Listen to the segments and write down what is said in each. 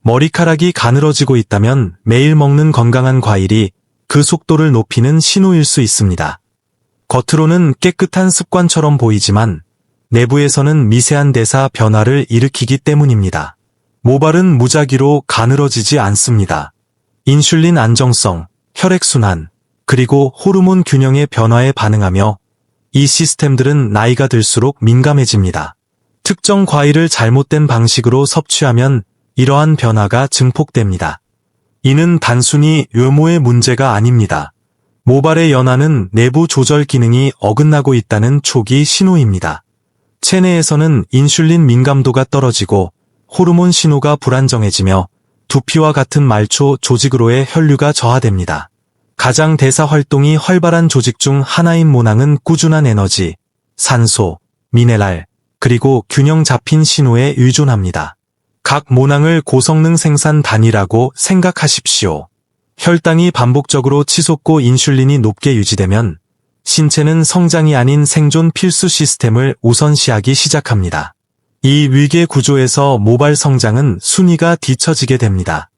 머리카락이 가늘어지고 있다면 매일 먹는 건강한 과일이 그 속도를 높이는 신호일 수 있습니다. 겉으로는 깨끗한 습관처럼 보이지만 내부에서는 미세한 대사 변화를 일으키기 때문입니다. 모발은 무작위로 가늘어지지 않습니다. 인슐린 안정성, 혈액순환, 그리고 호르몬 균형의 변화에 반응하며 이 시스템들은 나이가 들수록 민감해집니다. 특정 과일을 잘못된 방식으로 섭취하면 이러한 변화가 증폭됩니다. 이는 단순히 외모의 문제가 아닙니다. 모발의 연화는 내부 조절 기능이 어긋나고 있다는 초기 신호입니다. 체내에서는 인슐린 민감도가 떨어지고 호르몬 신호가 불안정해지며 두피와 같은 말초 조직으로의 혈류가 저하됩니다. 가장 대사 활동이 활발한 조직 중 하나인 모낭은 꾸준한 에너지, 산소, 미네랄, 그리고 균형 잡힌 신호에 의존합니다. 각 모낭을 고성능 생산 단위라고 생각하십시오. 혈당이 반복적으로 치솟고 인슐린이 높게 유지되면 신체는 성장이 아닌 생존 필수 시스템을 우선시하기 시작합니다. 이 위계 구조에서 모발 성장은 순위가 뒤처지게 됩니다.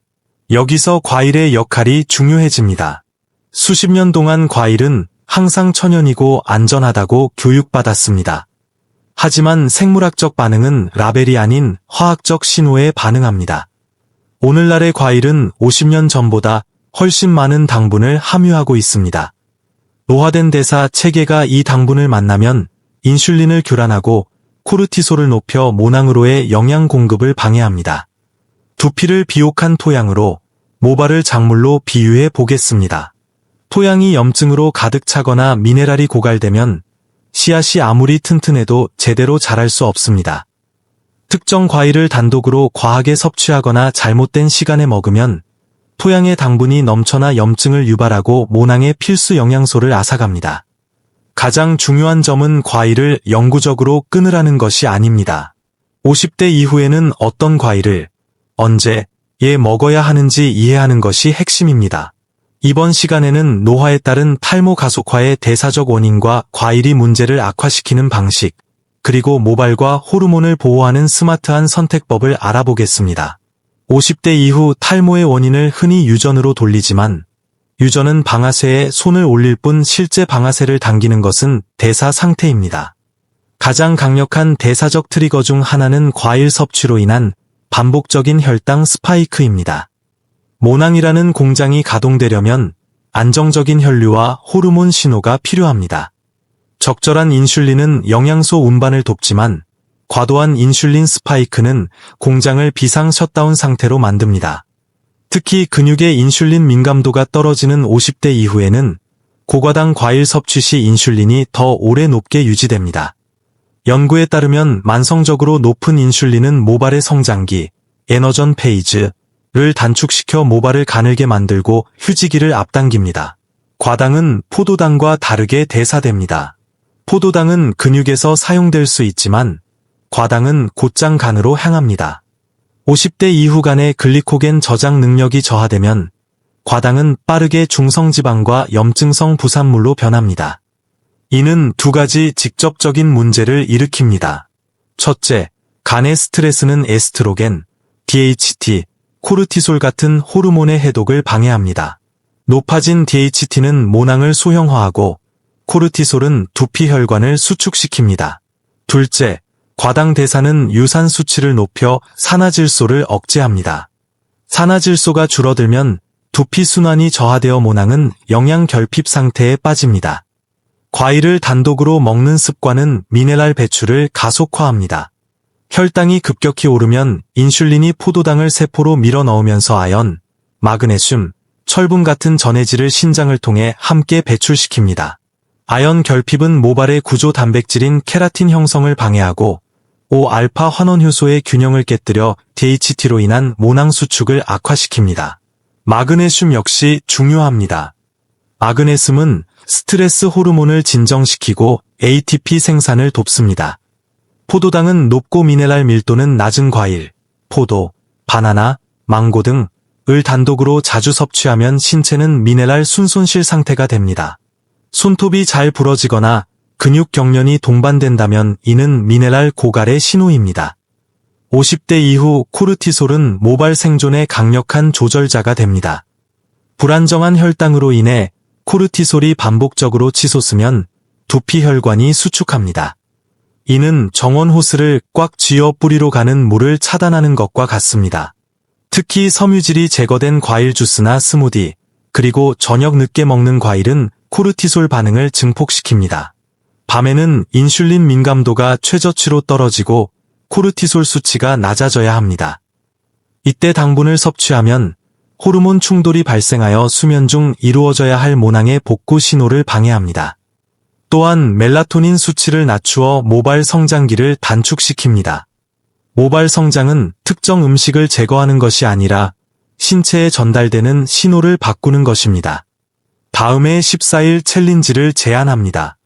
여기서 과일의 역할이 중요해집니다. 수십 년 동안 과일은 항상 천연이고 안전하다고 교육받았습니다. 하지만 생물학적 반응은 라벨이 아닌 화학적 신호에 반응합니다. 오늘날의 과일은 50년 전보다 훨씬 많은 당분을 함유하고 있습니다. 노화된 대사 체계가 이 당분을 만나면 인슐린을 교란하고 코르티솔을 높여 모낭으로의 영양 공급을 방해합니다. 두피를 비옥한 토양으로 모발을 작물로 비유해 보겠습니다. 토양이 염증으로 가득 차거나 미네랄이 고갈되면 씨앗이 아무리 튼튼해도 제대로 자랄 수 없습니다. 특정 과일을 단독으로 과하게 섭취하거나 잘못된 시간에 먹으면 토양의 당분이 넘쳐나 염증을 유발하고 모낭의 필수 영양소를 앗아갑니다. 가장 중요한 점은 과일을 영구적으로 끊으라는 것이 아닙니다. 50대 이후에는 어떤 과일을, 언제, 먹어야 하는지 이해하는 것이 핵심입니다. 이번 시간에는 노화에 따른 탈모 가속화의 대사적 원인과 과일이 문제를 악화시키는 방식, 그리고 모발과 호르몬을 보호하는 스마트한 선택법을 알아보겠습니다. 50대 이후 탈모의 원인을 흔히 유전으로 돌리지만 유전은 방아쇠에 손을 올릴 뿐 실제 방아쇠를 당기는 것은 대사 상태입니다. 가장 강력한 대사적 트리거 중 하나는 과일 섭취로 인한 반복적인 혈당 스파이크입니다. 모낭이라는 공장이 가동되려면 안정적인 혈류와 호르몬 신호가 필요합니다. 적절한 인슐린은 영양소 운반을 돕지만 과도한 인슐린 스파이크는 공장을 비상 셧다운 상태로 만듭니다. 특히 근육의 인슐린 민감도가 떨어지는 50대 이후에는 고과당 과일 섭취 시 인슐린이 더 오래 높게 유지됩니다. 연구에 따르면 만성적으로 높은 인슐린은 모발의 성장기, 에너전 페이즈를 단축시켜 모발을 가늘게 만들고 휴지기를 앞당깁니다. 과당은 포도당과 다르게 대사됩니다. 포도당은 근육에서 사용될 수 있지만 과당은 곧장 간으로 향합니다. 50대 이후 간의 글리코겐 저장 능력이 저하되면 과당은 빠르게 중성지방과 염증성 부산물로 변합니다. 이는 두 가지 직접적인 문제를 일으킵니다. 첫째, 간의 스트레스는 에스트로겐, DHT, 코르티솔 같은 호르몬의 해독을 방해합니다. 높아진 DHT는 모낭을 소형화하고 코르티솔은 두피 혈관을 수축시킵니다. 둘째, 과당 대사는 유산 수치를 높여 산화질소를 억제합니다. 산화질소가 줄어들면 두피 순환이 저하되어 모낭은 영양 결핍 상태에 빠집니다. 과일을 단독으로 먹는 습관은 미네랄 배출을 가속화합니다. 혈당이 급격히 오르면 인슐린이 포도당을 세포로 밀어넣으면서 아연, 마그네슘, 철분 같은 전해질을 신장을 통해 함께 배출시킵니다. 아연 결핍은 모발의 구조 단백질인 케라틴 형성을 방해하고 5알파 환원효소의 균형을 깨뜨려 DHT로 인한 모낭 수축을 악화시킵니다. 마그네슘 역시 중요합니다. 마그네슘은 스트레스 호르몬을 진정시키고 ATP 생산을 돕습니다. 포도당은 높고 미네랄 밀도는 낮은 과일, 포도, 바나나, 망고 등을 단독으로 자주 섭취하면 신체는 미네랄 순손실 상태가 됩니다. 손톱이 잘 부러지거나 근육 경련이 동반된다면 이는 미네랄 고갈의 신호입니다. 50대 이후 코르티솔은 모발 생존의 강력한 조절자가 됩니다. 불안정한 혈당으로 인해 코르티솔이 반복적으로 치솟으면 두피혈관이 수축합니다. 이는 정원 호스를 꽉 쥐어 뿌리로 가는 물을 차단하는 것과 같습니다. 특히 섬유질이 제거된 과일 주스나 스무디, 그리고 저녁 늦게 먹는 과일은 코르티솔 반응을 증폭시킵니다. 밤에는 인슐린 민감도가 최저치로 떨어지고 코르티솔 수치가 낮아져야 합니다. 이때 당분을 섭취하면 호르몬 충돌이 발생하여 수면 중 이루어져야 할 모낭의 복구 신호를 방해합니다. 또한 멜라토닌 수치를 낮추어 모발 성장기를 단축시킵니다. 모발 성장은 특정 음식을 제거하는 것이 아니라 신체에 전달되는 신호를 바꾸는 것입니다. 다음에 14일 챌린지를 제안합니다.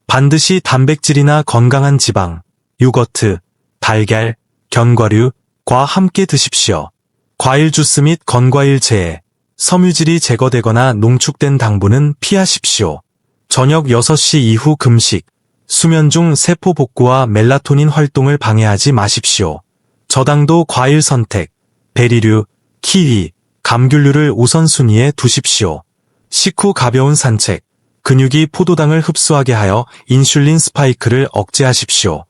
반드시 단백질이나 건강한 지방, 요거트, 달걀, 견과류과 함께 드십시오. 과일 주스 및 건과일 제해, 섬유질이 제거되거나 농축된 당분은 피하십시오. 저녁 6시 이후 금식, 수면 중 세포 복구와 멜라토닌 활동을 방해하지 마십시오. 저당도 과일 선택, 베리류, 키위, 감귤류를 우선순위에 두십시오. 식후 가벼운 산책, 근육이 포도당을 흡수하게 하여 인슐린 스파이크를 억제하십시오.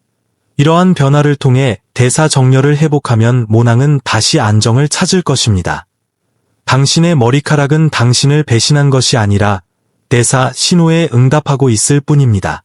이러한 변화를 통해 대사 정렬을 회복하면 모낭은 다시 안정을 찾을 것입니다. 당신의 머리카락은 당신을 배신한 것이 아니라 대사 신호에 응답하고 있을 뿐입니다.